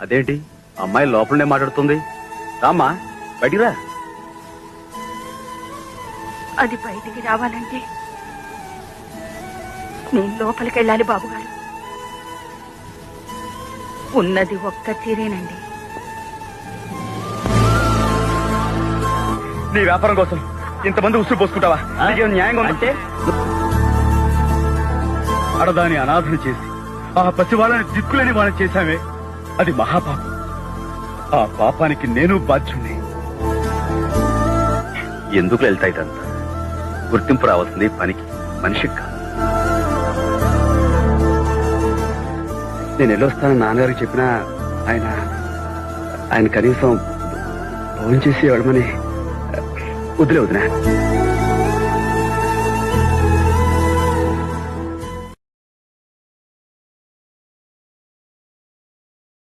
అదేంటి అమ్మాయి లోపలనే మాట్లాడుతుంది? రామ్మా బయటికి రా. అది బయటికి రావాలంటే నేను లోపలికి వెళ్ళాలి బాబుగారు. ఉన్నది ఒక్క చీరేనండి. నీ వ్యాపారం కోసం ఇంతమంది ఉసురు పోసుకుంటావా? నీకేం న్యాయంగా ఉందంటే అడదాని అనాథన చేసి ఆ పసి వాళ్ళని దిక్కులేని వాళ్ళని చేశామే, అది మహాపాపం. ఆ పాపానికి నేను బాధ్యుణ్ణి. ఎందుకు వెళ్తాయి ఇదంతా? గుర్తింపు రావాల్సింది పనికి, మనిషికి కాదు. నేను వెళ్ళొస్తానని నాన్నగారికి చెప్పినా ఆయన కనీసం ఫోన్ చేసి వెళ్ళమని వదిలే వదినా.